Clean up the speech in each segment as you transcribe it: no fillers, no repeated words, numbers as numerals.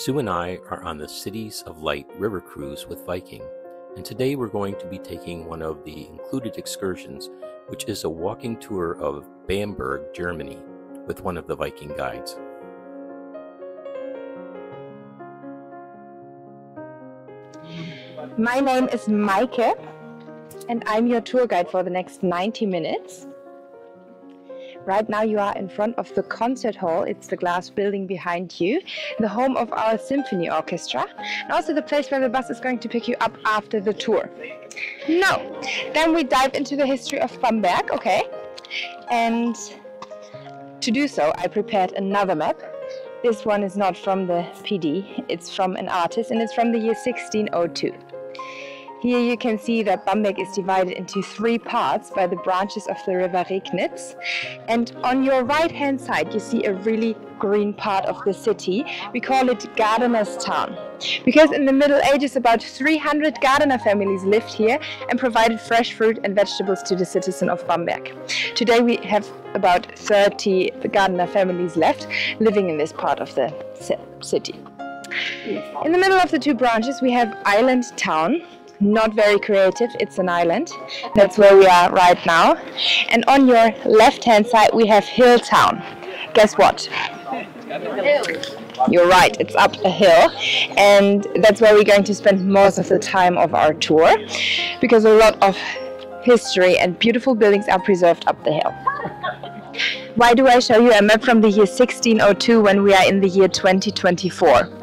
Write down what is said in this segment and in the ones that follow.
Sue and I are on the Cities of Light river cruise with Viking, and today we're going to be taking one of the included excursions, which is a walking tour of Bamberg, Germany, with one of the Viking guides. My name is Maike, and I'm your tour guide for the next 90 minutes. Right now you are in front of the concert hall. It's the glass building behind you, the home of our symphony orchestra, and also the place where the bus is going to pick you up after the tour. Now, then we dive into the history of Bamberg, okay? And to do so, I prepared another map. This one is not from the PD, it's from an artist, and it's from the year 1602. Here you can see that Bamberg is divided into 3 parts by the branches of the river Regnitz. And on your right hand side you see a really green part of the city. We call it Gardener's Town, because in the Middle Ages about 300 gardener families lived here and provided fresh fruit and vegetables to the citizens of Bamberg. Today we have about 30 gardener families left living in this part of the city. In the middle of the 2 branches we have Island Town. Not very creative, it's an island. That's where we are right now. And on your left hand side we have Hill Town. Guess what? You're right, it's up a hill, and that's where we're going to spend most of the time of our tour, because a lot of history and beautiful buildings are preserved up the hill. Why do I show you a map from the year 1602 when we are in the year 2024?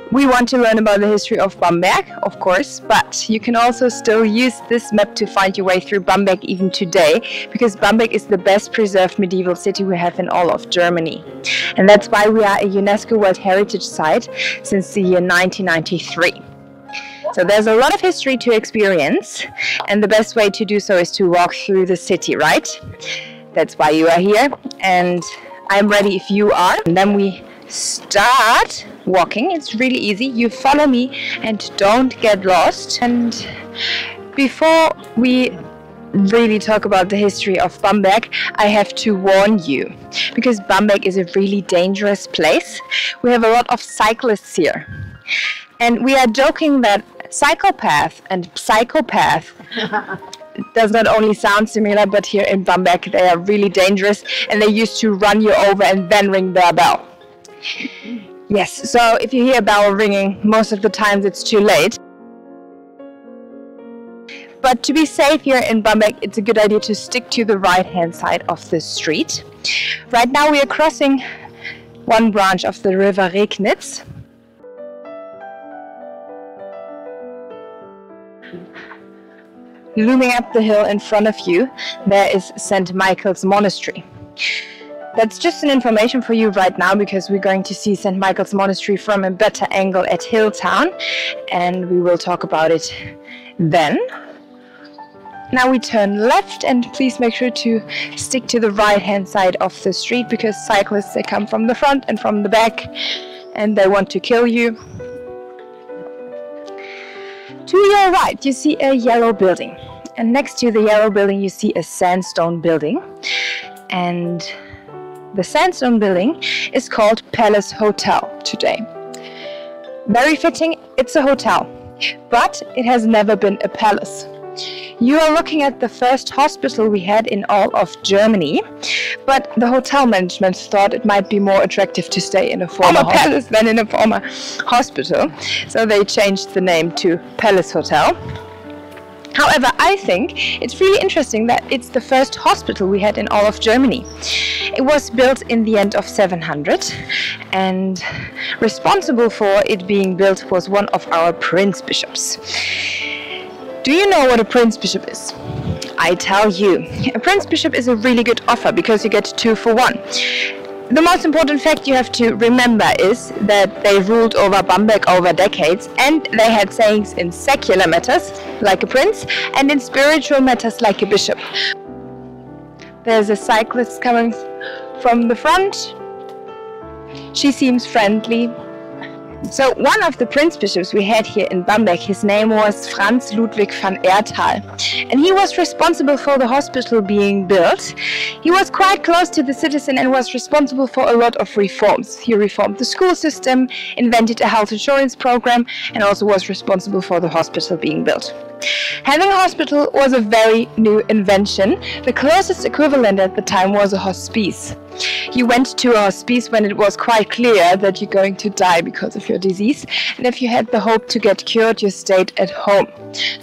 We want to learn about the history of Bamberg, of course, but you can also still use this map to find your way through Bamberg even today, because Bamberg is the best preserved medieval city we have in all of Germany. And that's why we are a UNESCO World Heritage Site since the year 1993. So there's a lot of history to experience, and the best way to do so is to walk through the city, right? That's why you are here, and I'm ready if you are. And then we start walking. It's really easy. You follow me and don't get lost. And before we really talk about the history of Bamberg, I have to warn you, because Bamberg is a really dangerous place. We have a lot of cyclists here, and we are joking that psychopath and psychopath does not only sound similar, but here in Bamberg they are really dangerous, and they used to run you over and then ring their bell. Yes, so if you hear a bell ringing, most of the times it's too late. But to be safe here in Bamberg, it's a good idea to stick to the right hand side of the street. Right now we are crossing one branch of the river Regnitz. Looming up the hill in front of you, there is St. Michael's Monastery. That's just an information for you right now, because we're going to see St. Michael's Monastery from a better angle at Hill Town, and we will talk about it then. Now we turn left, and please make sure to stick to the right hand side of the street, because cyclists, they come from the front and from the back and they want to kill you. To your right you see a yellow building, and next to the yellow building you see a sandstone building, and the sandstone building is called Palace Hotel today. Very fitting, it's a hotel, but it has never been a palace. You are looking at the first hospital we had in all of Germany, but the hotel management thought it might be more attractive to stay in a former palace than in a former hospital, so they changed the name to Palace Hotel. However, I think it's really interesting that it's the first hospital we had in all of Germany. It was built in the end of 700, and responsible for it being built was one of our prince bishops. Do you know what a prince bishop is? I tell you, a prince bishop is a really good offer, because you get 2 for 1. The most important fact you have to remember is that they ruled over Bamberg over decades, and they had sayings in secular matters, like a prince, and in spiritual matters, like a bishop. There's a cyclist coming from the front. She seems friendly. So one of the prince bishops we had here in Bamberg, his name was Franz Ludwig van Erthal, and he was responsible for the hospital being built. He was quite close to the citizen and was responsible for a lot of reforms. He reformed the school system, invented a health insurance program, and also was responsible for the hospital being built. Having a hospital was a very new invention. The closest equivalent at the time was a hospice. You went to a hospice when it was quite clear that you're going to die because of your disease, and if you had the hope to get cured, you stayed at home.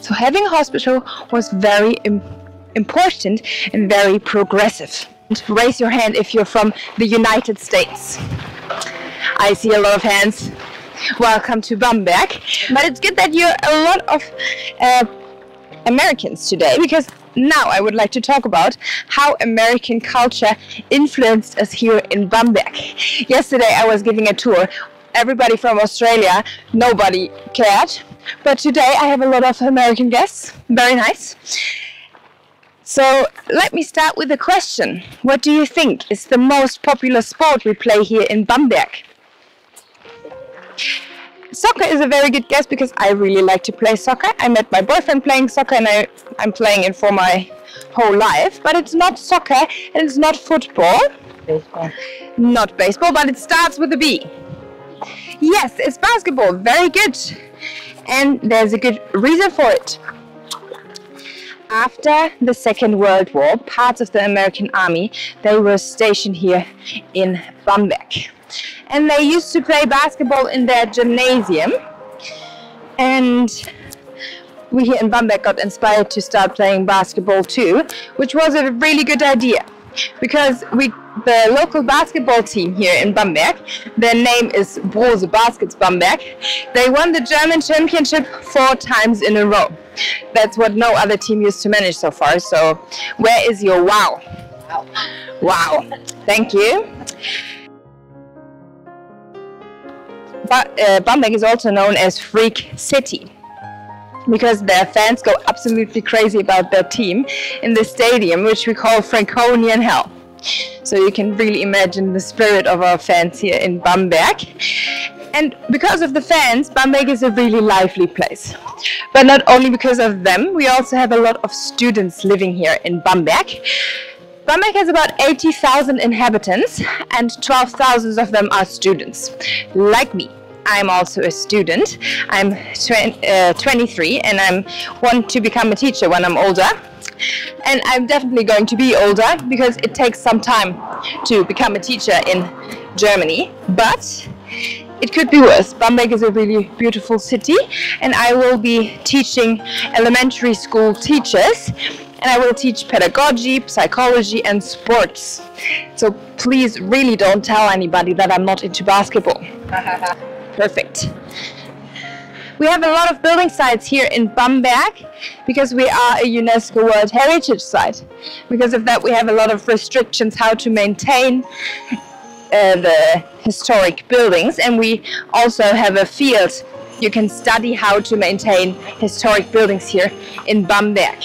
So having a hospital was very important and very progressive. Raise your hand if you're from the United States. I see a lot of hands. Welcome to Bamberg. But it's good that you're a lot of Americans today, because now I would like to talk about how American culture influenced us here in Bamberg. Yesterday I was giving a tour. Everybody from Australia, nobody cared. But today I have a lot of American guests. Very nice. So let me start with a question. What do you think is the most popular sport we play here in Bamberg? Soccer is a very good guess because I really like to play soccer. I met my boyfriend playing soccer and I'm playing it for my whole life. But it's not soccer and it's not football. Baseball. Not baseball, but it starts with a B. Yes, it's basketball. Very good. And there's a good reason for it. After the Second World War, parts of the American army, they were stationed here in Bamberg. And they used to play basketball in their gymnasium. And we here in Bamberg got inspired to start playing basketball too, which was a really good idea. Because the local basketball team here in Bamberg, their name is Brose Baskets Bamberg, they won the German championship 4 times in a row. That's what no other team used to manage so far. So where is your wow? Wow. Thank you. But Bamberg is also known as Freak City because their fans go absolutely crazy about their team in the stadium, which we call Franconian Hell. So you can really imagine the spirit of our fans here in Bamberg. And because of the fans, Bamberg is a really lively place. But not only because of them, we also have a lot of students living here in Bamberg. Bamberg has about 80,000 inhabitants and 12,000 of them are students. Like me, I'm also a student. I'm 23 and I want to become a teacher when I'm older. And I'm definitely going to be older because it takes some time to become a teacher in Germany. But it could be worse. Bamberg is a really beautiful city and I will be teaching elementary school teachers. And I will teach pedagogy, psychology and sports. So please really don't tell anybody that I'm not into basketball. Perfect. We have a lot of building sites here in Bamberg because we are a UNESCO World Heritage Site. Because of that we have a lot of restrictions how to maintain the historic buildings, and we also have a field you can study how to maintain historic buildings here in Bamberg.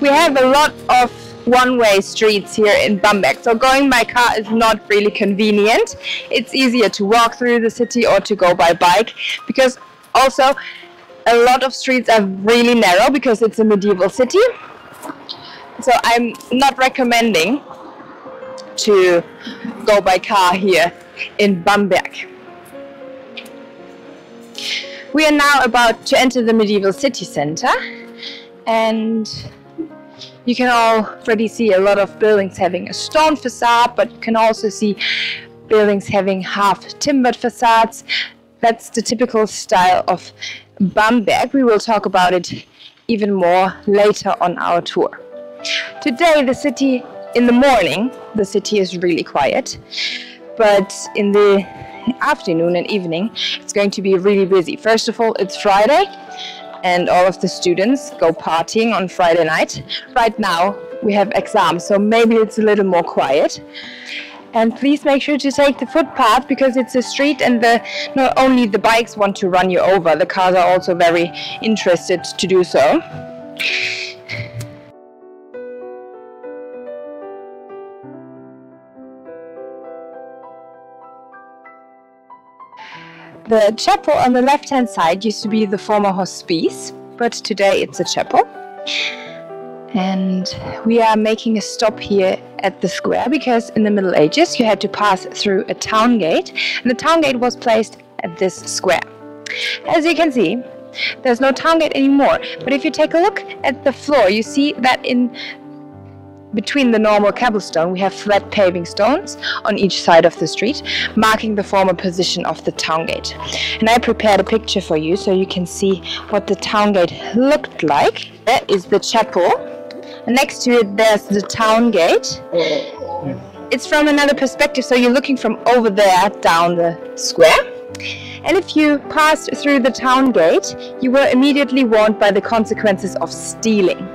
We have a lot of one-way streets here in Bamberg, so going by car is not really convenient. It's easier to walk through the city or to go by bike, because also a lot of streets are really narrow because it's a medieval city. So I'm not recommending to go by car here in Bamberg. We are now about to enter the medieval city center, and you can already see a lot of buildings having a stone facade, but you can also see buildings having half timbered facades. That's the typical style of Bamberg. We will talk about it even more later on our tour. Today, in the morning, the city is really quiet, but in the afternoon and evening, it's going to be really busy. First of all, it's Friday, and all of the students go partying on Friday night. Right now we have exams, so maybe it's a little more quiet. And please make sure to take the footpath because it's a street and not only the bikes want to run you over, the cars are also very interested to do so. The chapel on the left-hand side used to be the former hospice, but today it's a chapel. And we are making a stop here at the square because in the Middle Ages you had to pass through a town gate, and the town gate was placed at this square. As you can see, there's no town gate anymore, but if you take a look at the floor, you see that in between the normal cobblestone we have flat paving stones on each side of the street, marking the former position of the town gate. And I prepared a picture for you so you can see what the town gate looked like. There is the chapel. Next to it there's the town gate. It's from another perspective, so you're looking from over there down the square. And if you passed through the town gate, you were immediately warned by the consequences of stealing.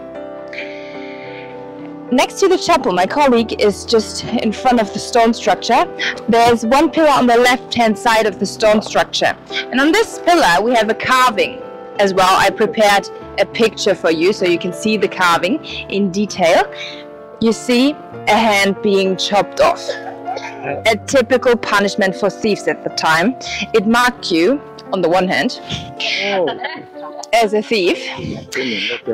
Next to the chapel, my colleague is just in front of the stone structure. There's one pillar on the left-hand side of the stone structure. And on this pillar we have a carving as well. I prepared a picture for you so you can see the carving in detail. You see a hand being chopped off. A typical punishment for thieves at the time. It marked you, on the one hand, as a thief.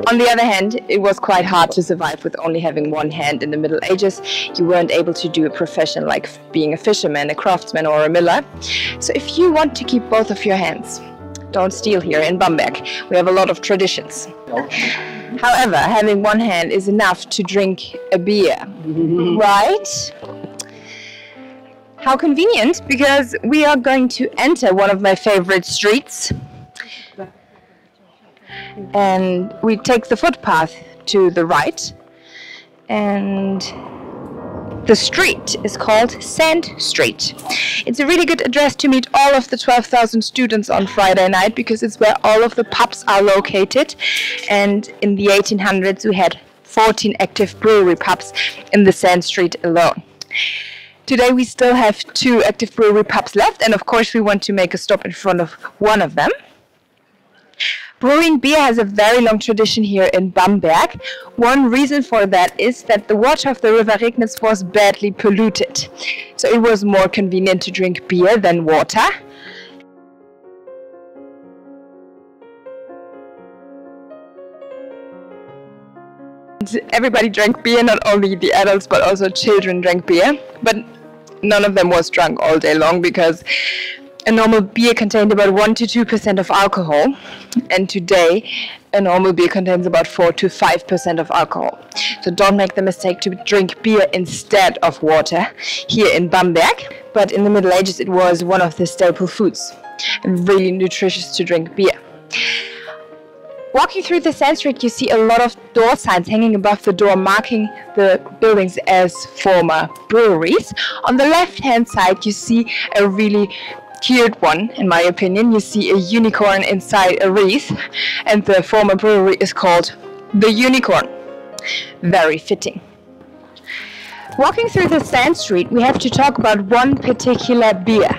On the other hand, it was quite hard to survive with only having one hand in the Middle Ages. You weren't able to do a profession like being a fisherman, a craftsman or a miller. So if you want to keep both of your hands, don't steal here in Bamberg. We have a lot of traditions. However, having one hand is enough to drink a beer, right? How convenient, because we are going to enter one of my favorite streets. And we take the footpath to the right, and the street is called Sand Street. It's a really good address to meet all of the 12,000 students on Friday night, because it's where all of the pubs are located. And in the 1800s we had 14 active brewery pubs in the Sand Street alone. Today we still have 2 active brewery pubs left, and of course we want to make a stop in front of one of them. Brewing beer has a very long tradition here in Bamberg. One reason for that is that the water of the River Regnitz was badly polluted. So it was more convenient to drink beer than water. Everybody drank beer, not only the adults but also children drank beer. But none of them was drunk all day long, because a normal beer contained about 1 to 2% of alcohol, and today a normal beer contains about 4 to 5% of alcohol. So don't make the mistake to drink beer instead of water here in Bamberg. But in the Middle Ages it was one of the staple foods, and really nutritious to drink beer. Walking through the Sand Street, you see a lot of door signs hanging above the door, marking the buildings as former breweries. On the left-hand side, you see a really cute one, in my opinion. You see a unicorn inside a wreath, and the former brewery is called the Unicorn. Very fitting. Walking through the Sand Street, we have to talk about one particular beer.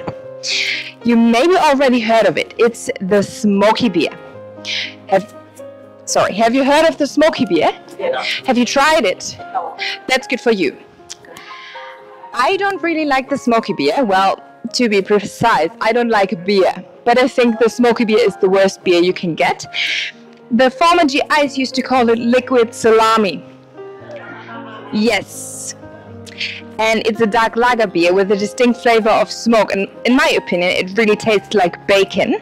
You maybe already heard of it. It's the smoky beer. Have you heard of the smoky beer? Yeah. Have you tried it? No. That's good for you. I don't really like the smoky beer. Well, to be precise, I don't like beer, but I think the smoky beer is the worst beer you can get. The former GIs used to call it liquid salami. Yes. And it's a dark lager beer with a distinct flavor of smoke, and in my opinion it really tastes like bacon.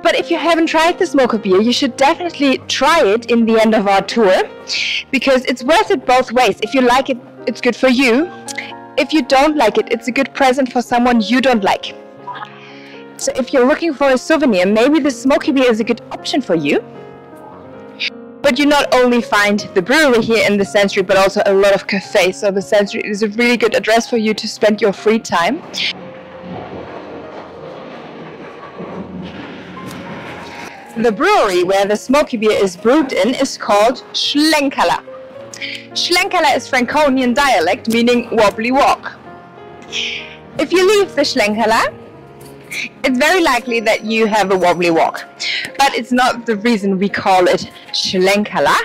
But if you haven't tried the smoky beer, you should definitely try it in the end of our tour, because it's worth it both ways. If you like it, it's good for you. If you don't like it, it's a good present for someone you don't like. So if you're looking for a souvenir, maybe the smoky beer is a good option for you. But you not only find the brewery here in the Sand Street, but also a lot of cafes. So the Sand Street is a really good address for you to spend your free time. The brewery where the smoky beer is brewed in is called Schlenkerla. Schlenkerla is Franconian dialect, meaning wobbly walk. If you leave the Schlenkerla, it's very likely that you have a wobbly walk. But it's not the reason we call it Schlenkerla.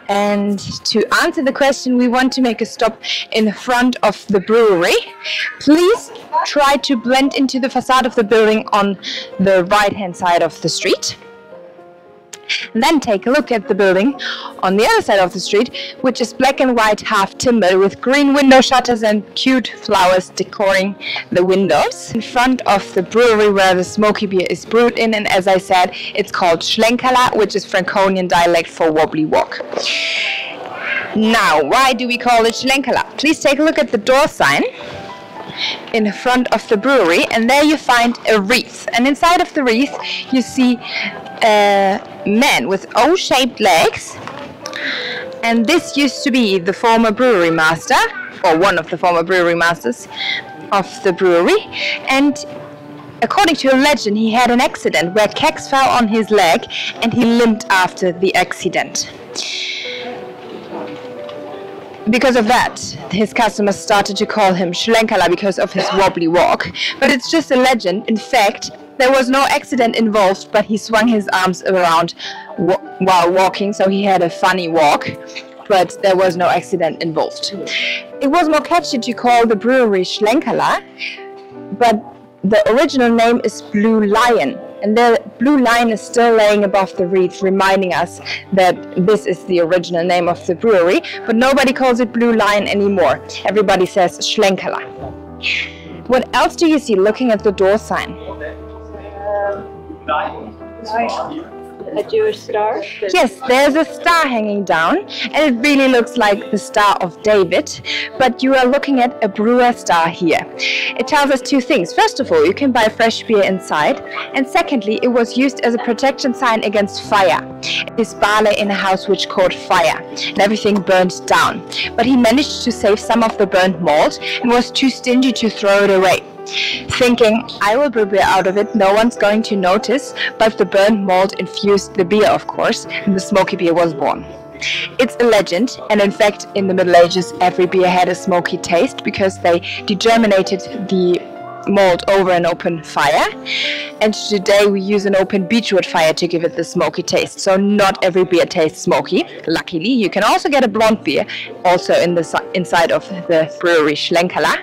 And to answer the question, we want to make a stop in front of the brewery. Please try to blend into the facade of the building on the right-hand side of the street. And then take a look at the building on the other side of the street, which is black and white half timber with green window shutters and cute flowers decorating the windows. In front of the brewery where the smoky beer is brewed in, and as I said, it's called Schlenkerla, which is Franconian dialect for wobbly walk. Now, why do we call it Schlenkerla? Please take a look at the door sign in front of the brewery, and there you find a wreath, and inside of the wreath you see a man with O-shaped legs, and this used to be the former brewery master, or one of the former brewery masters of the brewery, and according to a legend he had an accident where kegs fell on his leg and he limped after the accident. Because of that, his customers started to call him Schlenkerla because of his wobbly walk. But it's just a legend. In fact, there was no accident involved, but he swung his arms around while walking, so he had a funny walk. But there was no accident involved. It was more catchy to call the brewery Schlenkerla, but the original name is Blue Lion. And the blue line is still laying above the wreath, reminding us that this is the original name of the brewery, but nobody calls it Blue Lion anymore. Everybody says Schlenkerla. What else do you see looking at the door sign? A Jewish star? Yes, there's a star hanging down, and it really looks like the Star of David, but you are looking at a brewer star here. It tells us two things. First of all, you can buy fresh beer inside, and secondly, it was used as a protection sign against fire. It is barley in a house which caught fire, and everything burned down. But he managed to save some of the burnt malt and was too stingy to throw it away, thinking, I will brew beer out of it, no one's going to notice, but the burnt malt infused the beer, of course, and the smoky beer was born. It's a legend, and in fact, in the Middle Ages, every beer had a smoky taste because they degerminated the malt over an open fire, and today we use an open beechwood fire to give it the smoky taste. So not every beer tastes smoky. Luckily, you can also get a blonde beer, also in the inside of the brewery Schlenkerla.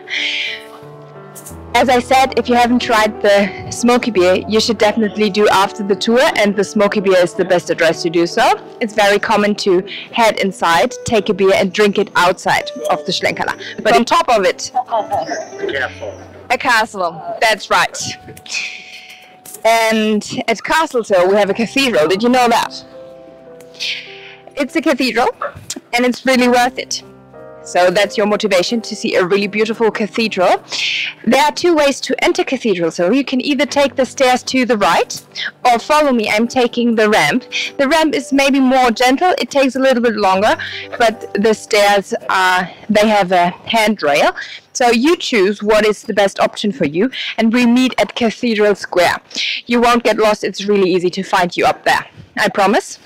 As I said, if you haven't tried the smoky beer, you should definitely do after the tour, and the smoky beer is the best address to do so. It's very common to head inside, take a beer and drink it outside of the Schlenkerla. But on top of it, a castle, that's right. And at Castle we have a cathedral, did you know that? It's a cathedral and it's really worth it. So that's your motivation to see a really beautiful cathedral. There are two ways to enter cathedral. So you can either take the stairs to the right or follow me. I'm taking the ramp. The ramp is maybe more gentle. It takes a little bit longer, but the stairs they have a handrail. So you choose what is the best option for you, and we meet at Cathedral Square. You won't get lost. It's really easy to find you up there. I promise.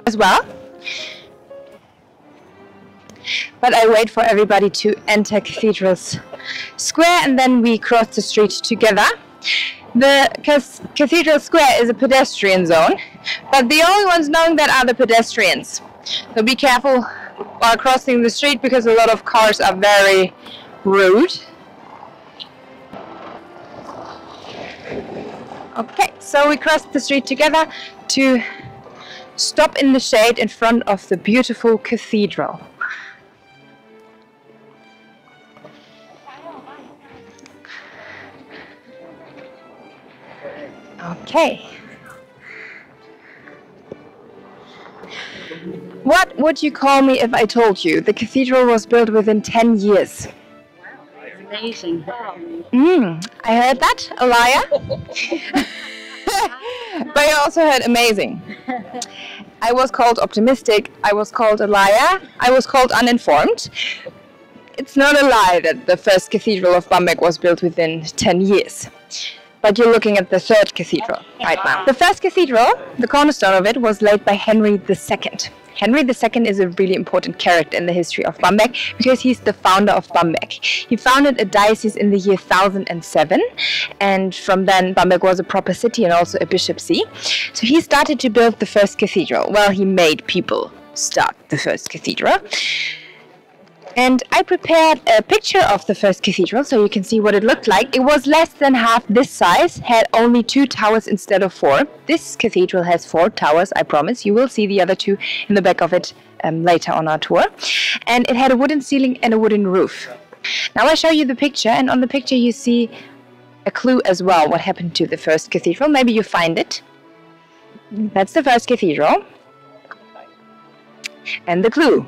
As well, but I wait for everybody to enter Cathedral Square and then we cross the street together. The Cathedral Square is a pedestrian zone, but the only ones knowing that are the pedestrians. So be careful while crossing the street because a lot of cars are very rude. Okay, so we crossed the street together to stop in the shade in front of the beautiful cathedral. Okay. What would you call me if I told you the cathedral was built within 10 years? Wow, that's amazing. I heard that, a liar. But you also heard amazing. I was called optimistic, I was called a liar, I was called uninformed. It's not a lie that the first cathedral of Bamberg was built within 10 years. But you're looking at the third cathedral right now. The first cathedral, the cornerstone of it, was laid by Henry II. Henry II is a really important character in the history of Bamberg because he's the founder of Bamberg. He founded a diocese in the year 1007, and from then Bamberg was a proper city and also a bishopsy. So he started to build the first cathedral. Well, he made people start the first cathedral. And I prepared a picture of the first cathedral so you can see what it looked like. It was less than half this size, had only 2 towers instead of 4. This cathedral has 4 towers, I promise. You will see the other 2 in the back of it later on our tour. And it had a wooden ceiling and a wooden roof. Now I show you the picture, and on the picture you see a clue as well what happened to the first cathedral. Maybe you find it. That's the first cathedral. And the clue.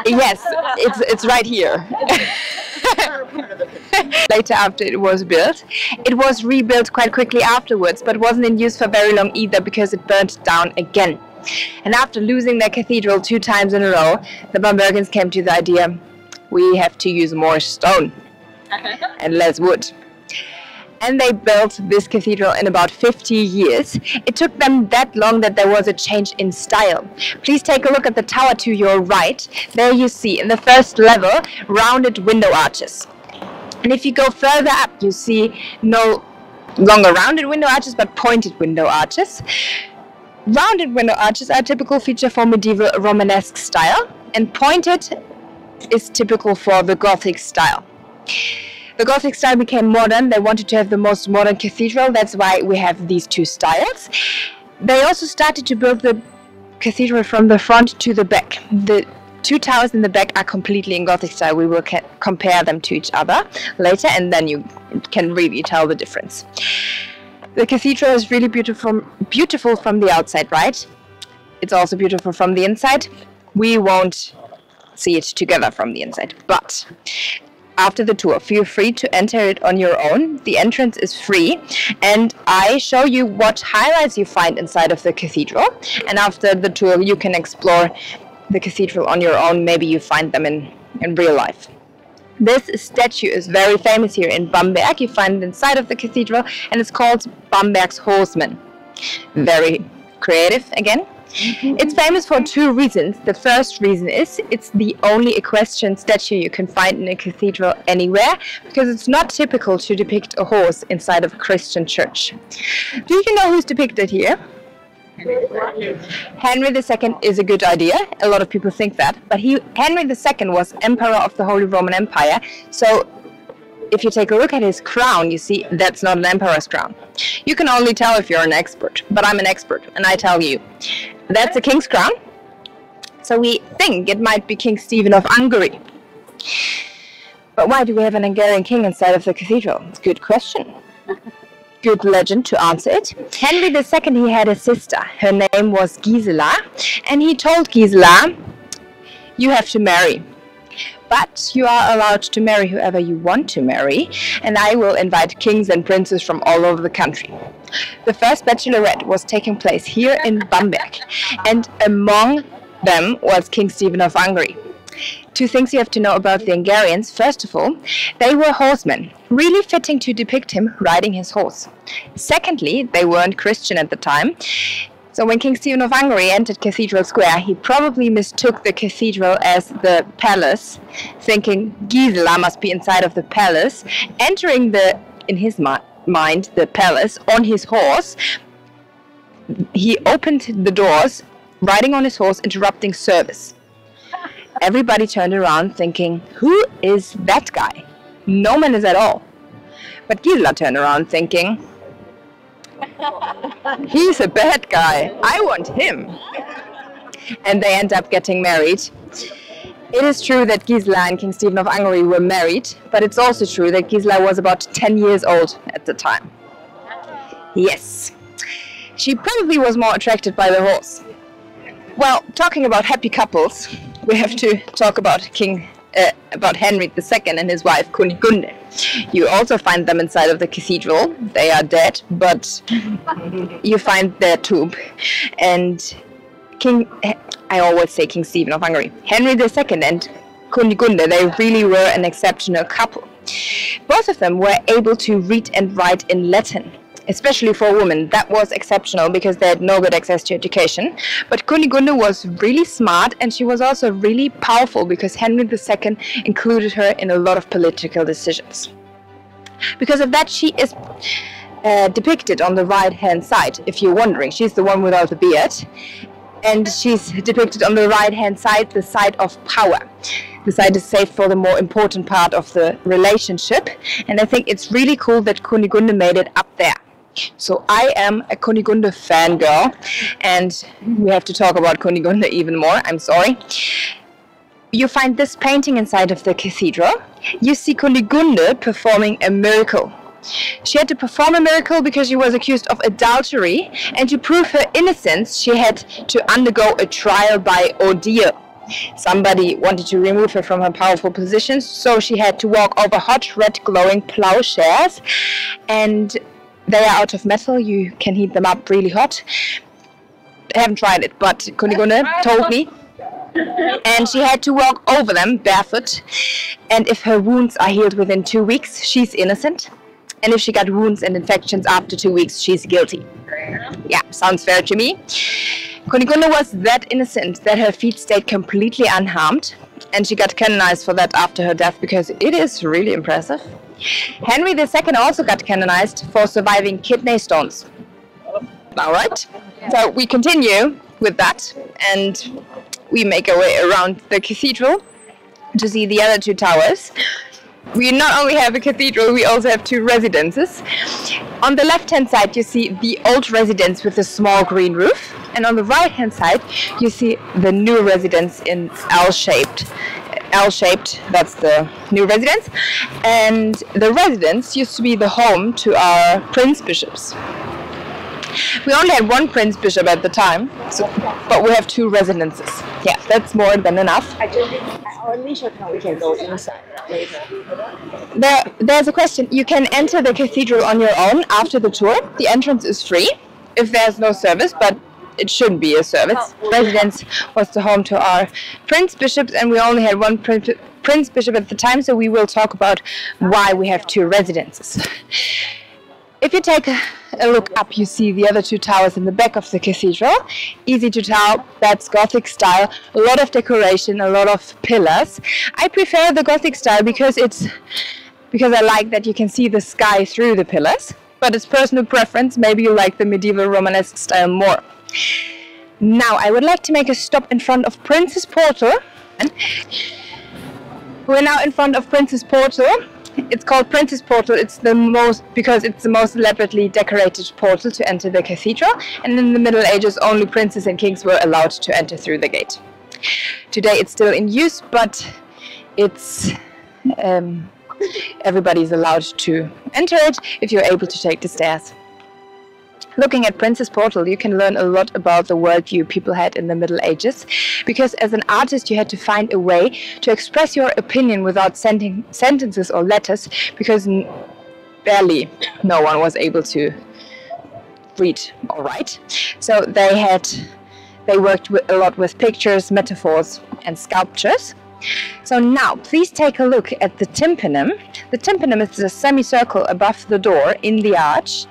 Yes, it's right here. Later, after it was built, it was rebuilt quite quickly afterwards, but wasn't in use for very long either because it burnt down again. And after losing their cathedral 2 times in a row, the Bambergans came to the idea, we have to use more stone and less wood. And they built this cathedral in about 50 years. It took them that long that there was a change in style. Please take a look at the tower to your right. There you see, in the first level, rounded window arches. And if you go further up, you see no longer rounded window arches, but pointed window arches. Rounded window arches are a typical feature for medieval Romanesque style, and pointed is typical for the Gothic style. The Gothic style became modern. They wanted to have the most modern cathedral. That's why we have these 2 styles. They also started to build the cathedral from the front to the back. The 2 towers in the back are completely in Gothic style. We will compare them to each other later, and then you can really tell the difference. The cathedral is really beautiful from the outside, right? It's also beautiful from the inside. We won't see it together from the inside, but after the tour, feel free to enter it on your own. The entrance is free, and I show you what highlights you find inside of the cathedral. And after the tour, you can explore the cathedral on your own. Maybe you find them in real life. This statue is very famous here in Bamberg. You find it inside of the cathedral, and it's called Bamberg's Horseman. Very creative again. It's famous for 2 reasons. The first reason is it's the only equestrian statue you can find in a cathedral anywhere, because it's not typical to depict a horse inside of a Christian church. Do you know who's depicted here? Henry II is a good idea. A lot of people think that. But Henry II was Emperor of the Holy Roman Empire, so if you take a look at his crown, you see that's not an emperor's crown. You can only tell if you're an expert, but I'm an expert, and I tell you, that's a king's crown. So we think it might be King Stephen of Hungary. But why do we have an Hungarian king inside of the cathedral? It's a good question. Good legend to answer it. Henry II, he had a sister. Her name was Gisela, and he told Gisela, you have to marry. But you are allowed to marry whoever you want to marry, and I will invite kings and princes from all over the country. The first bachelorette was taking place here in Bamberg, and among them was King Stephen of Hungary. 2 things you have to know about the Hungarians. First of all, they were horsemen, really fitting to depict him riding his horse. Secondly, they weren't Christian at the time. So when King Stephen of Hungary entered Cathedral Square, he probably mistook the cathedral as the palace, thinking Gisela must be inside of the palace, entering in his mind, the palace on his horse. He opened the doors, riding on his horse, interrupting service. Everybody turned around thinking, who is that guy? No man is at all. But Gisela turned around thinking, he's a bad guy. I want him. And they end up getting married. It is true that Gisela and King Stephen of Hungary were married, but it's also true that Gisela was about 10 years old at the time. Yes. She probably was more attracted by the horse. Well, talking about happy couples, we have to talk about King about Henry II and his wife Kunigunde. You also find them inside of the cathedral. They are dead, but you find their tomb. And I always say King Stephen of Hungary, Henry II and Kunigunde, they really were an exceptional couple. Both of them were able to read and write in Latin, especially for women. That was exceptional because they had no good access to education. But Kunigunde was really smart, and she was also really powerful because Henry II included her in a lot of political decisions. Because of that, she is depicted on the right-hand side, if you're wondering. She's the one without the beard. And she's depicted on the right-hand side, the side of power. The side is saved for the more important part of the relationship. And I think it's really cool that Kunigunde made it up there. So I am a Kunigunde fangirl, and we have to talk about Kunigunde even more. I'm sorry. You find this painting inside of the cathedral. You see Kunigunde performing a miracle. She had to perform a miracle because she was accused of adultery, and to prove her innocence, she had to undergo a trial by ordeal. Somebody wanted to remove her from her powerful position, so she had to walk over hot, red, glowing plowshares, and they are out of metal. You can heat them up really hot. I haven't tried it, but Kunigunde told me. And she had to walk over them barefoot, and if her wounds are healed within 2 weeks, she's innocent. And if she got wounds and infections after 2 weeks, she's guilty. Yeah, sounds fair to me. Kunigunde was that innocent that her feet stayed completely unharmed, and she got canonized for that after her death because it is really impressive. Henry II also got canonized for surviving kidney stones. Alright, so we continue with that, and we make our way around the cathedral to see the other 2 towers. We not only have a cathedral, we also have 2 residences. On the left-hand side, you see the old residence with the small green roof. And on the right-hand side, you see the new residence in L-shaped. L-shaped, that's the new residence. And the residence used to be the home to our prince bishops. We only had 1 prince bishop at the time, but we have 2 residences. Yeah, that's more than enough. We can go inside later. There's a question. You can enter the cathedral on your own after the tour. The entrance is free if there's no service, but it shouldn't be a service. Residence was the home to our prince bishops, and we only had 1 prince bishop at the time, so we will talk about why we have 2 residences. If you take a look up, you see the other 2 towers in the back of the cathedral. Easy to tell, that's Gothic style, a lot of decoration, a lot of pillars. I prefer the Gothic style because I like that you can see the sky through the pillars, but it's personal preference. Maybe you like the medieval Romanesque style more. Now, I would like to make a stop in front of Prince's Portal. We're now in front of Prince's Portal. It's called Prince's Portal. Because it's the most elaborately decorated portal to enter the cathedral, and in the Middle Ages only princes and kings were allowed to enter through the gate. Today it's still in use, but it's everybody's allowed to enter it if you're able to take the stairs. Looking at Prince's Portal, you can learn a lot about the worldview people had in the Middle Ages, because as an artist you had to find a way to express your opinion without sending sentences or letters, because barely no one was able to read or write. So they worked a lot with pictures, metaphors and sculptures. So now please take a look at the tympanum. The tympanum is a semicircle above the door in the arch,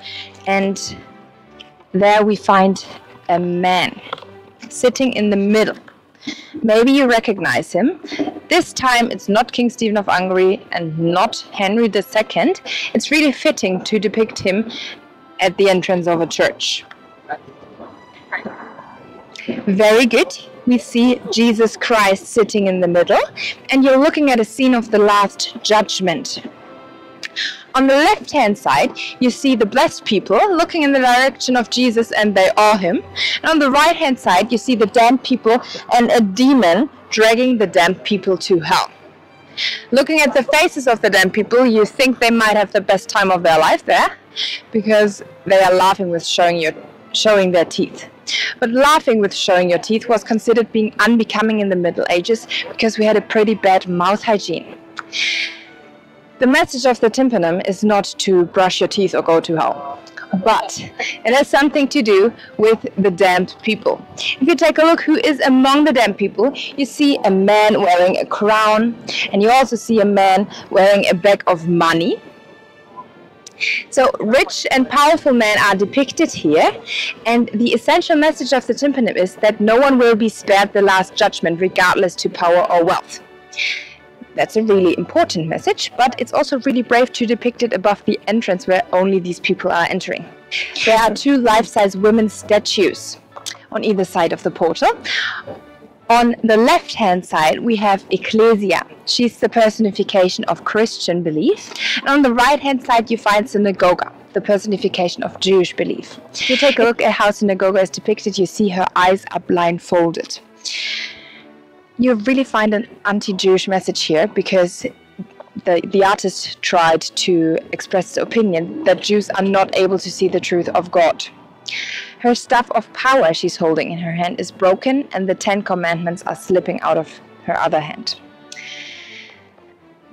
and there we find a man sitting in the middle. Maybe you recognize him. This time it's not King Stephen of Hungary and not Henry II. It's really fitting to depict him at the entrance of a church. Very good. We see Jesus Christ sitting in the middle, and you're looking at a scene of the Last Judgment. On the left-hand side, you see the blessed people looking in the direction of Jesus, and they awe him. And on the right-hand side, you see the damned people and a demon dragging the damned people to hell. Looking at the faces of the damned people, you think they might have the best time of their life there, because they are laughing with showing showing their teeth. But laughing with showing your teeth was considered being unbecoming in the Middle Ages because we had a pretty bad mouth hygiene. The message of the tympanum is not to brush your teeth or go to hell, but it has something to do with the damned people. If you take a look who is among the damned people, you see a man wearing a crown, and you also see a man wearing a bag of money. So rich and powerful men are depicted here, and the essential message of the tympanum is that no one will be spared the last judgment regardless to power or wealth. That's a really important message, but it's also really brave to depict it above the entrance where only these people are entering. There are 2 life-size women's statues on either side of the portal. On the left-hand side, we have Ecclesia. She's the personification of Christian belief. And on the right-hand side, you find Synagoga, the personification of Jewish belief. If you take a look at how Synagoga is depicted, you see her eyes are blindfolded. You really find an anti-Jewish message here because the artist tried to express the opinion that Jews are not able to see the truth of God. Her staff of power she's holding in her hand is broken, and the 10 commandments are slipping out of her other hand.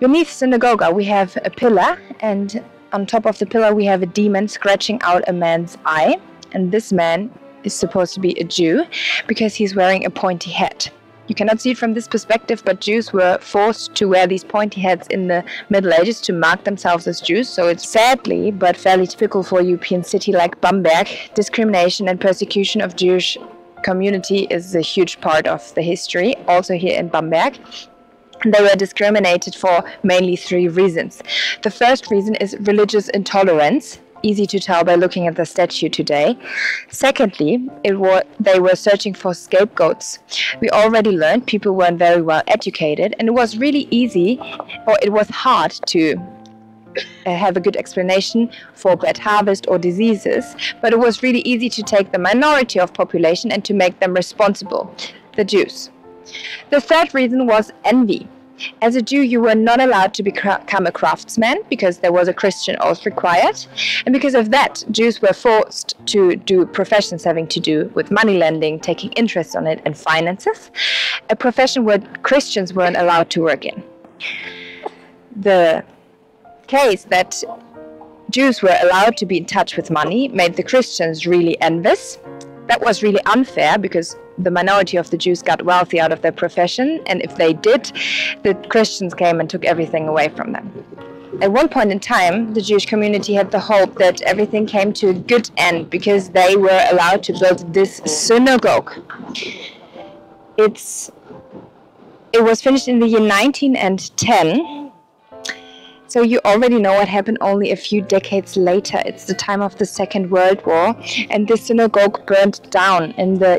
Beneath Synagoga we have a pillar, and on top of the pillar we have a demon scratching out a man's eye, and this man is supposed to be a Jew because he's wearing a pointy hat. You cannot see it from this perspective, but Jews were forced to wear these pointy hats in the Middle Ages to mark themselves as Jews. So it's sadly, but fairly typical for a European city like Bamberg. Discrimination and persecution of Jewish community is a huge part of the history, also here in Bamberg. They were discriminated for mainly 3 reasons. The first reason is religious intolerance. Easy to tell by looking at the statue today. Secondly, they were searching for scapegoats. We already learned people weren't very well educated, and it was really easy, or it was hard to have a good explanation for bad harvest or diseases, but it was really easy to take the minority of population and to make them responsible, the Jews. The third reason was envy. As a Jew, you were not allowed to become a craftsman because there was a Christian oath required. And because of that, Jews were forced to do professions having to do with money lending, taking interest on it, and finances. A profession where Christians weren't allowed to work in. The case that Jews were allowed to be in touch with money made the Christians really envious. That was really unfair because the minority of the Jews got wealthy out of their profession, and if they did, the Christians came and took everything away from them. At one point in time, the Jewish community had the hope that everything came to a good end because they were allowed to build this synagogue. It was finished in the year 1910. So you already know what happened only a few decades later. It's the time of the Second World War, and this synagogue burned down.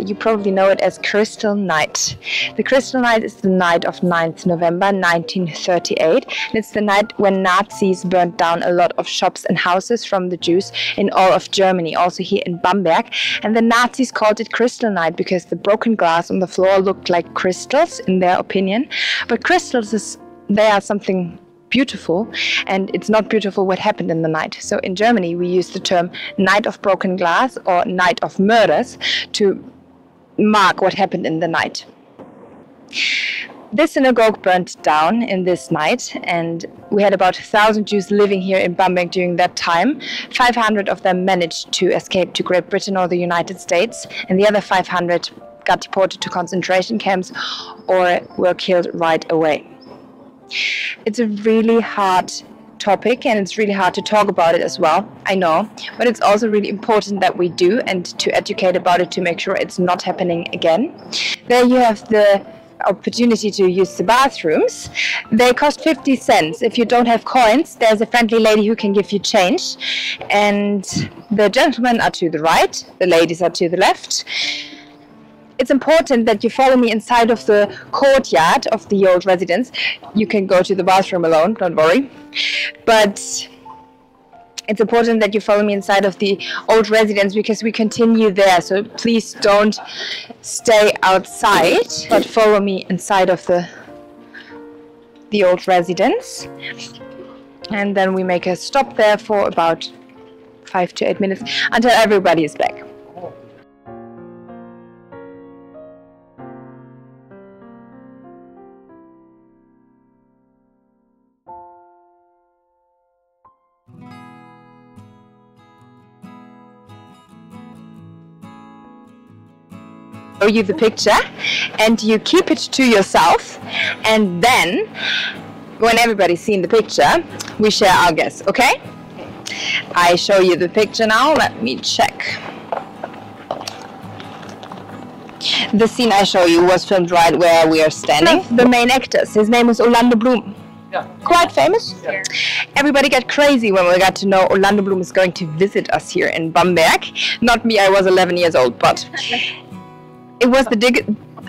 You probably know it as Crystal Night. The Crystal Night is the night of 9th November 1938. And it's the night when Nazis burned down a lot of shops and houses from the Jews in all of Germany, also here in Bamberg. And the Nazis called it Crystal Night because the broken glass on the floor looked like crystals, in their opinion. But crystals, they are something beautiful, and it's not beautiful what happened in the night. So in Germany we use the term night of broken glass or night of murders to mark what happened in the night. This synagogue burned down in this night, and we had about 1,000 Jews living here in Bamberg during that time. 500 of them managed to escape to Great Britain or the United States, and the other 500 got deported to concentration camps or were killed right away. It's a really hard topic, and it's really hard to talk about it as well, I know, but it's also really important that we do, and to educate about it to make sure it's not happening again. There you have the opportunity to use the bathrooms. They cost 50 cents. If you don't have coins, there's a friendly lady who can give you change, and the gentlemen are to the right, the ladies are to the left. It's important that you follow me inside of the courtyard of the old residence. You can go to the bathroom alone, don't worry. But it's important that you follow me inside of the old residence because we continue there. So please don't stay outside, but follow me inside of the old residence. And then we make a stop there for about 5 to 8 minutes until everybody is back. Show you the picture and you keep it to yourself, and then when everybody's seen the picture we share our guess, okay? I show you the picture now, let me check. The scene I show you was filmed right where we are standing. The main actors, his name is Orlando Bloom. Yeah. Quite famous. Yeah. Everybody got crazy when we got to know Orlando Bloom is going to visit us here in Bamberg. Not me, I was 11 years old, but it was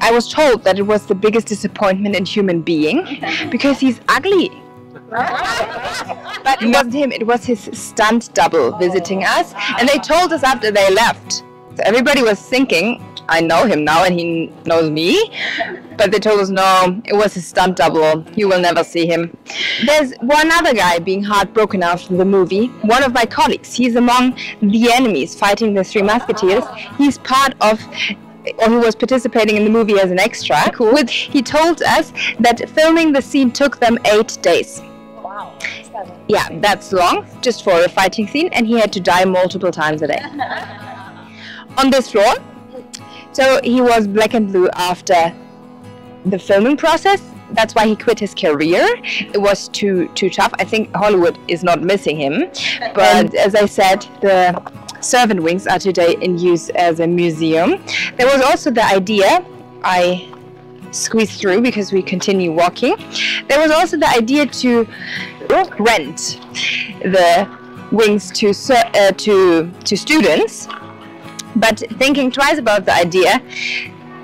I was told that it was the biggest disappointment in human being because he's ugly. But it wasn't him, it was his stunt double visiting us, and they told us after they left. So everybody was thinking, I know him now and he knows me, but they told us no, it was his stunt double, you will never see him. There's one other guy being heartbroken after the movie, one of my colleagues. He's among the enemies fighting the Three Musketeers. He's part of, or he was participating in the movie as an extra. Cool. He told us that filming the scene took them 8 days. Wow. Yeah, that's long, just for a fighting scene, and he had to die multiple times a day. On this floor, so he was black and blue after the filming process. That's why he quit his career. It was too tough. I think Hollywood is not missing him. But as I said, the servant wings are today in use as a museum. There was also the idea, I squeezed through because we continue walking. There was also the idea to rent the wings to students. But thinking twice about the idea,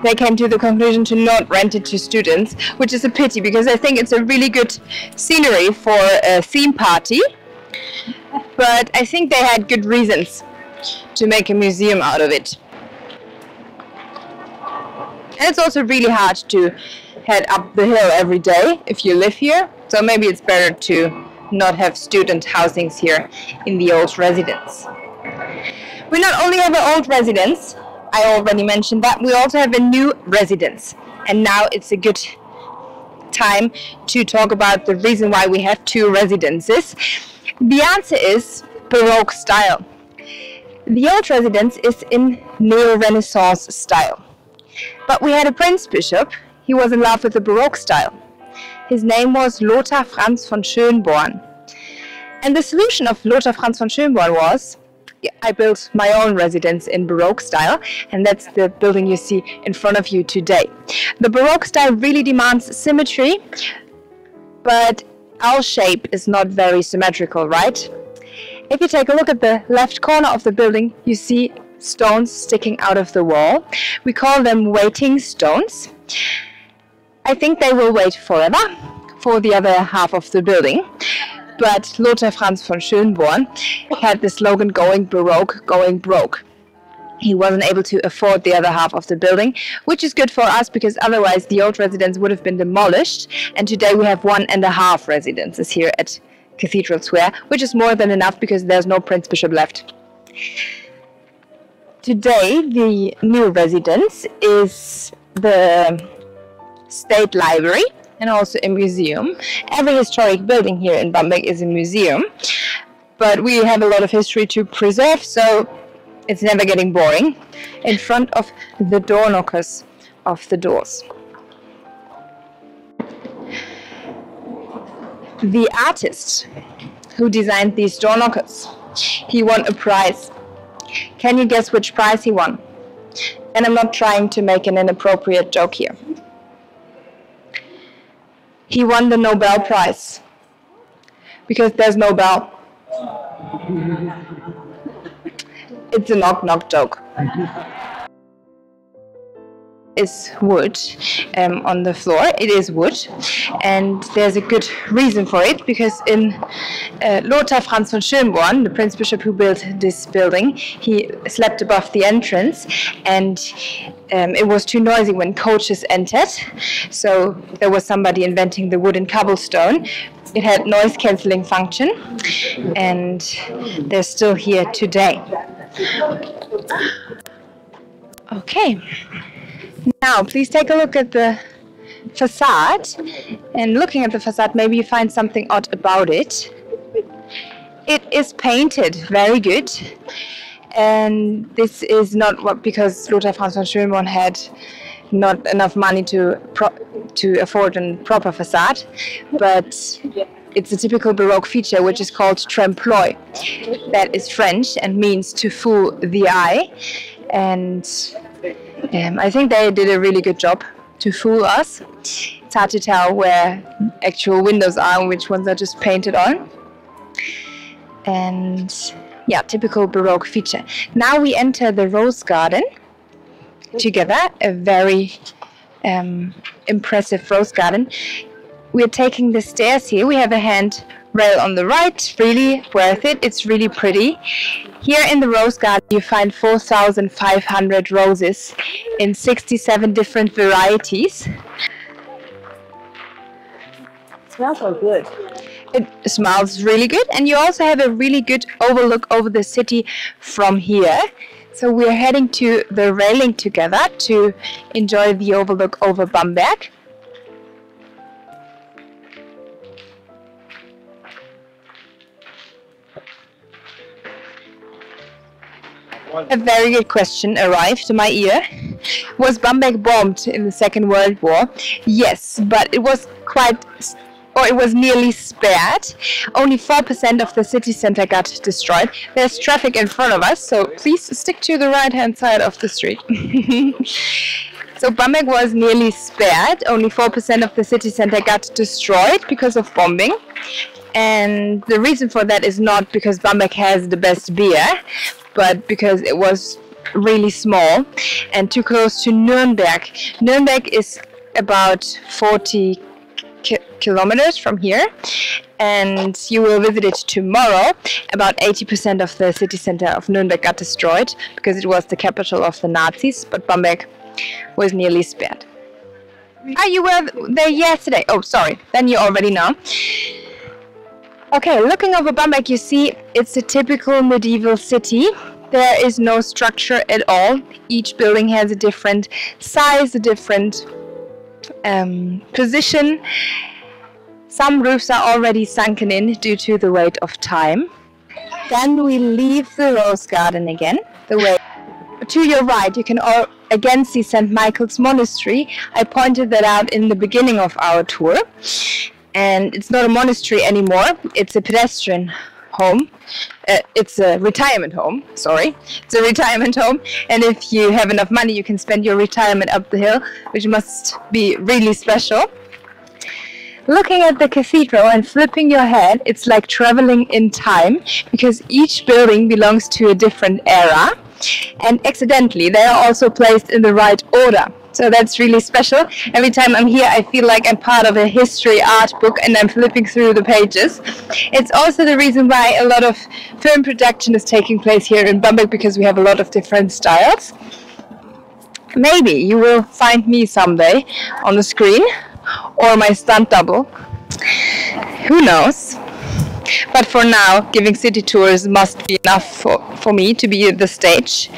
they came to the conclusion to not rent it to students, which is a pity because I think it's a really good scenery for a theme party. But I think they had good reasons to make a museum out of it. And it's also really hard to head up the hill every day if you live here, so maybe it's better to not have student housings here in the old residence. We not only have an old residence, I already mentioned that, we also have a new residence. And now it's a good time to talk about the reason why we have two residences. The answer is Baroque style. The old residence is in Neo-Renaissance style. But we had a Prince Bishop, he was in love with the Baroque style. His name was Lothar Franz von Schönborn. And the solution of Lothar Franz von Schönborn was, I built my own residence in Baroque style, and that's the building you see in front of you today. The Baroque style really demands symmetry, but our shape is not very symmetrical, right? If you take a look at the left corner of the building, you see stones sticking out of the wall. We call them waiting stones. I think they will wait forever for the other half of the building. But Lothar Franz von Schönborn had the slogan, going Baroque, going broke. He wasn't able to afford the other half of the building, which is good for us because otherwise the old residence would have been demolished. And today we have 1.5 residences here at Cathedral Square, which is more than enough because there's no Prince Bishop left. Today the new residence is the State Library and also a museum. Every historic building here in Bamberg is a museum, but we have a lot of history to preserve, so it's never getting boring. In front of the door knockers of the doors. The artist who designed these door knockers, he won a prize. Can you guess which prize he won? And I'm not trying to make an inappropriate joke here. He won the Nobel Prize because there's no bell. It's a knock-knock joke. Is wood on the floor. It is wood, and there's a good reason for it because in Lothar Franz von Schönborn, the Prince Bishop who built this building, he slept above the entrance, and it was too noisy when coaches entered, so there was somebody inventing the wooden cobblestone. It had noise cancelling function, and they're still here today. Okay. Now, please take a look at the facade, and looking at the facade, maybe you find something odd about it. It is painted very good, and this is not what because Lothar Franz von Schönborn had not enough money to afford a proper facade, but it's a typical Baroque feature which is called trompe-l'œil. That is French and means to fool the eye, and I think they did a really good job to fool us. It's hard to tell where actual windows are and which ones are just painted on. And yeah, typical Baroque feature. Now we enter the Rose Garden together, a very impressive rose garden. We're taking the stairs here. We have a handrail on the right, really worth it. It's really pretty. Here in the rose garden you find 4,500 roses in 67 different varieties. It smells so good. It smells really good, and you also have a really good overlook over the city from here. So we're heading to the railing together to enjoy the overlook over Bamberg. A very good question arrived to my ear. Was Bamberg bombed in the Second World War? Yes, but it was it was nearly spared. Only 4% of the city center got destroyed. There's traffic in front of us, so please stick to the right-hand side of the street. So Bamberg was nearly spared. Only 4% of the city center got destroyed because of bombing. And the reason for that is not because Bamberg has the best beer, but because it was really small and too close to Nuremberg. Nuremberg is about 40 kilometers from here, and you will visit it tomorrow. About 80% of the city center of Nuremberg got destroyed because it was the capital of the Nazis, but Bamberg was nearly spared. You were there yesterday? Oh, sorry, then you already know. Okay, looking over Bamberg, you see it's a typical medieval city. There is no structure at all. Each building has a different size, a different position. Some roofs are already sunken in due to the weight of time. Then we leave the Rose Garden again. To your right, you can again see St. Michael's Monastery. I pointed that out in the beginning of our tour. And it's not a monastery anymore. It's a pedestrian home. It's a retirement home, sorry. It's a retirement home, and if you have enough money you can spend your retirement up the hill, which must be really special. Looking at the cathedral and flipping your head, it's like traveling in time, because each building belongs to a different era, and accidentally they are also placed in the right order. So that's really special. Every time I'm here I feel like I'm part of a history art book and I'm flipping through the pages. It's also the reason why a lot of film production is taking place here in Bamberg, because we have a lot of different styles. Maybe you will find me someday on the screen, or my stunt double. Who knows? But for now, giving city tours must be enough for me to be at the stage.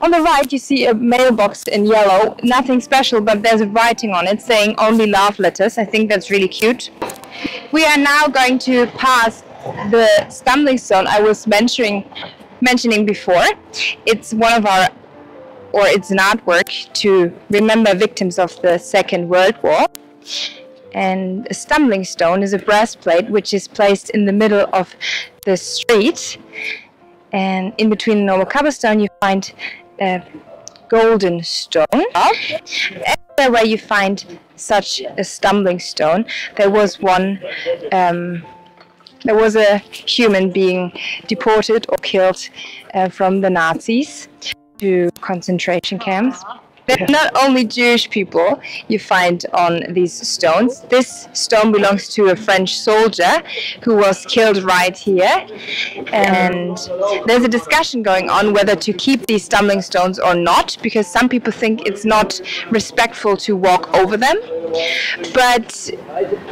On the right you see a mailbox in yellow, nothing special, but there's a writing on it saying only love letters. I think that's really cute. We are now going to pass the stumbling stone I was mentioning before. It's one of our, or it's an artwork to remember victims of the Second World War. And a stumbling stone is a brass plate which is placed in the middle of the street. And in between the normal cobblestone you find a golden stone. Everywhere where you find such a stumbling stone, there was a human being deported or killed from the Nazis to concentration camps. They're not only Jewish people you find on these stones. This stone belongs to a French soldier who was killed right here. And there's a discussion going on whether to keep these stumbling stones or not, because some people think it's not respectful to walk over them. But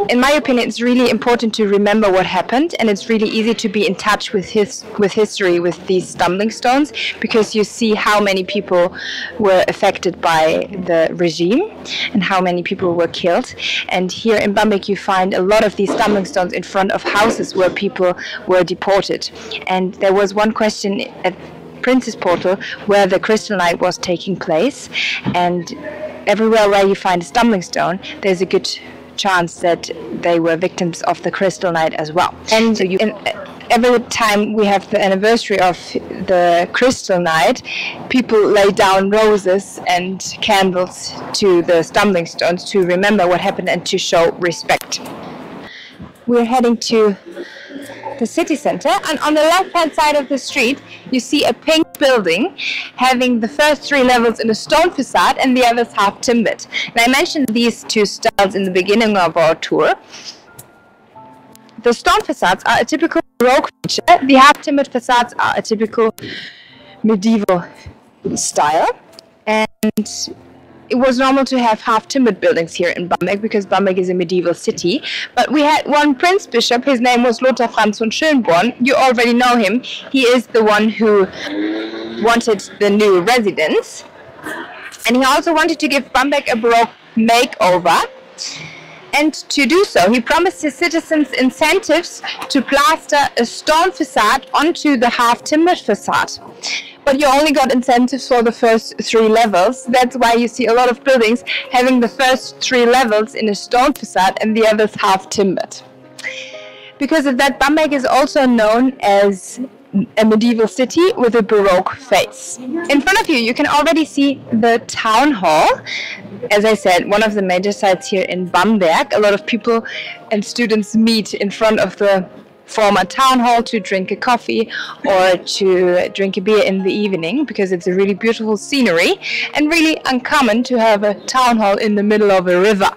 in my opinion, it's really important to remember what happened, and it's really easy to be in touch with history with these stumbling stones, because you see how many people were affected by the regime and how many people were killed. And here in Bamberg you find a lot of these stumbling stones in front of houses where people were deported. And there was one question at Prince's Portal where the Crystal Night was taking place, and everywhere where you find a stumbling stone, there's a good chance that they were victims of the Crystal Night as well. And so every time we have the anniversary of the Crystal Night, people lay down roses and candles to the stumbling stones to remember what happened and to show respect. We're heading to the city center, and on the left hand side of the street you see a pink building having the first 3 levels in a stone facade and the others half timbered. And I mentioned these 2 styles in the beginning of our tour. The stone facades are a typical Baroque feature, the half timbered facades are a typical medieval style, and it was normal to have half-timbered buildings here in Bamberg because Bamberg is a medieval city. But we had one prince bishop, his name was Lothar Franz von Schönborn. You already know him. He is the one who wanted the new residence. And he also wanted to give Bamberg a Baroque makeover. And to do so, he promised his citizens incentives to plaster a stone facade onto the half-timbered facade. But you only got incentives for the first 3 levels. That's why you see a lot of buildings having the first 3 levels in a stone facade and the others half timbered. Because of that, Bamberg is also known as a medieval city with a Baroque face. In front of you, you can already see the town hall. As I said, one of the major sites here in Bamberg. A lot of people and students meet in front of the former town hall to drink a coffee or to drink a beer in the evening, because it's a really beautiful scenery and really uncommon to have a town hall in the middle of a river.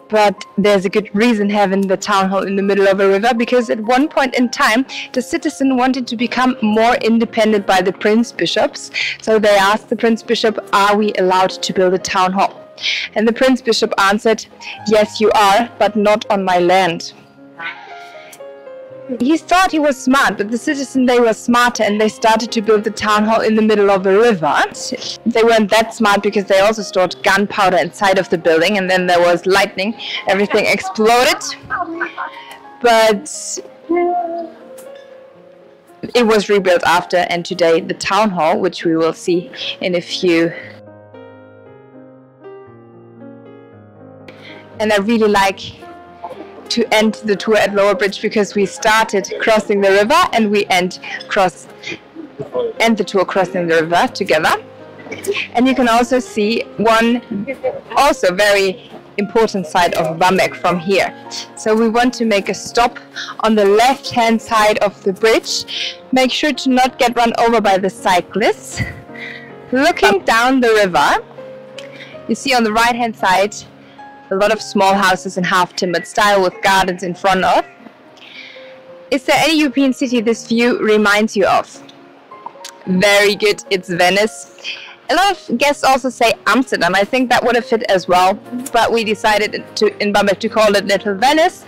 But there's a good reason having the town hall in the middle of a river, because at one point in time the citizen wanted to become more independent by the prince bishops. So they asked the prince bishop, are we allowed to build a town hall? And the prince bishop answered, yes you are, but not on my land. He thought he was smart, but the citizens, they were smarter, and they started to build the town hall in the middle of a river. They weren't that smart because they also stored gunpowder inside of the building, and then there was lightning, everything exploded. But it was rebuilt after, and today the town hall, which we will see in a few. And I really like to end the tour at Lower Bridge because we started crossing the river and we end the tour crossing the river together. And you can also see one also very important side of Bamberg from here. So we want to make a stop on the left hand side of the bridge. Make sure to not get run over by the cyclists. Looking down the river, you see on the right hand side a lot of small houses in half-timbered style with gardens in front of. Is there any European city this view reminds you of? Very good, it's Venice. A lot of guests also say Amsterdam. I think that would have fit as well, but we decided in Bamberg to call it Little Venice.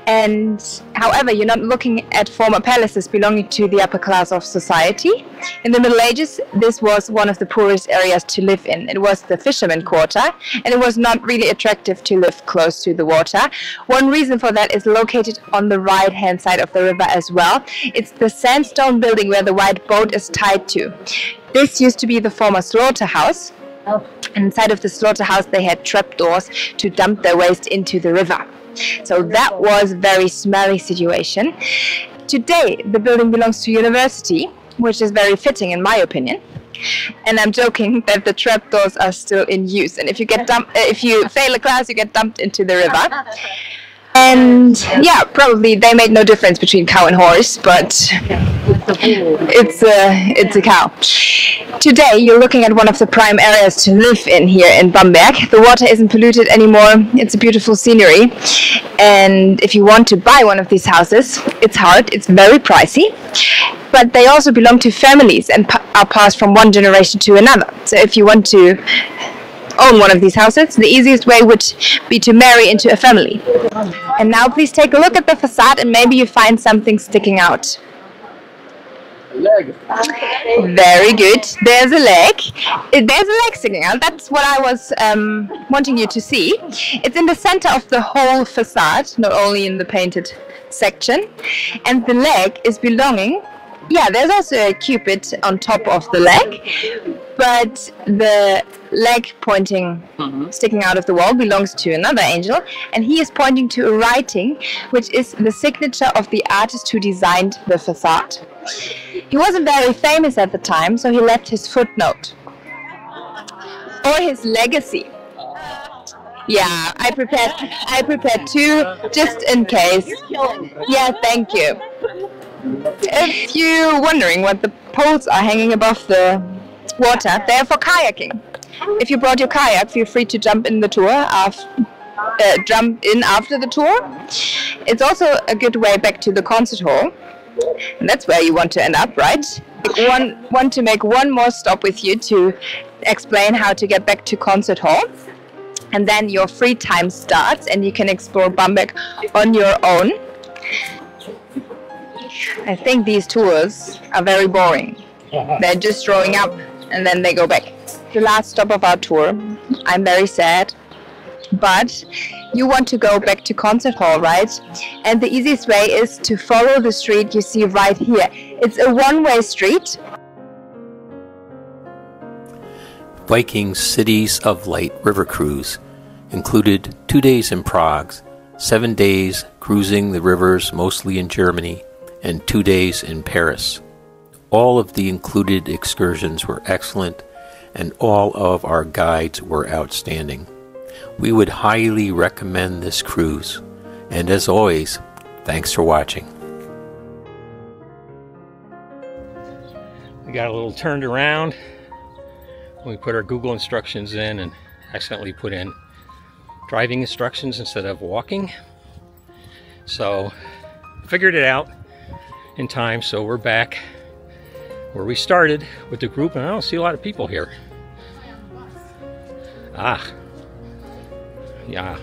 And however, you're not looking at former palaces belonging to the upper class of society. In the Middle Ages, this was one of the poorest areas to live in. It was the fisherman quarter, and it was not really attractive to live close to the water. One reason for that is located on the right hand side of the river as well. It's the sandstone building where the white boat is tied to. This used to be the former slaughterhouse. And inside of the slaughterhouse they had trapdoors to dump their waste into the river. So that was a very smelly situation. Today the building belongs to university, which is very fitting in my opinion. And I'm joking that the trapdoors are still in use. And if you fail a class, you get dumped into the river. And yeah, probably they made no difference between cow and horse, but it's a cow. Today you're looking at one of the prime areas to live in here in Bamberg. The water isn't polluted anymore. It's a beautiful scenery. And if you want to buy one of these houses, it's hard, it's very pricey. But they also belong to families and are passed from one generation to another. So if you want to own one of these houses, the easiest way would be to marry into a family. And now please take a look at the facade and maybe you find something sticking out. Very good. There's a leg. There's a leg sticking out. That's what I was wanting you to see. It's in the center of the whole facade, not only in the painted section. And the leg is belonging. Yeah, there's also a cupid on top of the leg, but the leg pointing, sticking out of the wall belongs to another angel, and he is pointing to a writing, which is the signature of the artist who designed the facade. He wasn't very famous at the time, so he left his footnote, or his legacy. Yeah, I prepared two, just in case. Yeah, thank you. If you're wondering what the poles are hanging above the water, they're for kayaking. If you brought your kayak, feel free to jump in the tour, jump in after the tour. It's also a good way back to the concert hall. And that's where you want to end up, right? Want to make one more stop with you to explain how to get back to concert hall. And then your free time starts and you can explore Bamberg on your own. I think these tours are very boring. They're just drawing up and then they go back. The last stop of our tour. I'm very sad. But you want to go back to concert hall, right? And the easiest way is to follow the street you see right here. It's a one-way street. Viking's Cities of Light river cruise included 2 days in Prague, 7 days cruising the rivers mostly in Germany, and 2 days in Paris. All of the included excursions were excellent, and all of our guides were outstanding. We would highly recommend this cruise. And as always, thanks for watching. We got a little turned around. We put our Google instructions in and accidentally put in driving instructions instead of walking. So figured it out in time, so we're back where we started with the group, and I don't see a lot of people here. Yeah.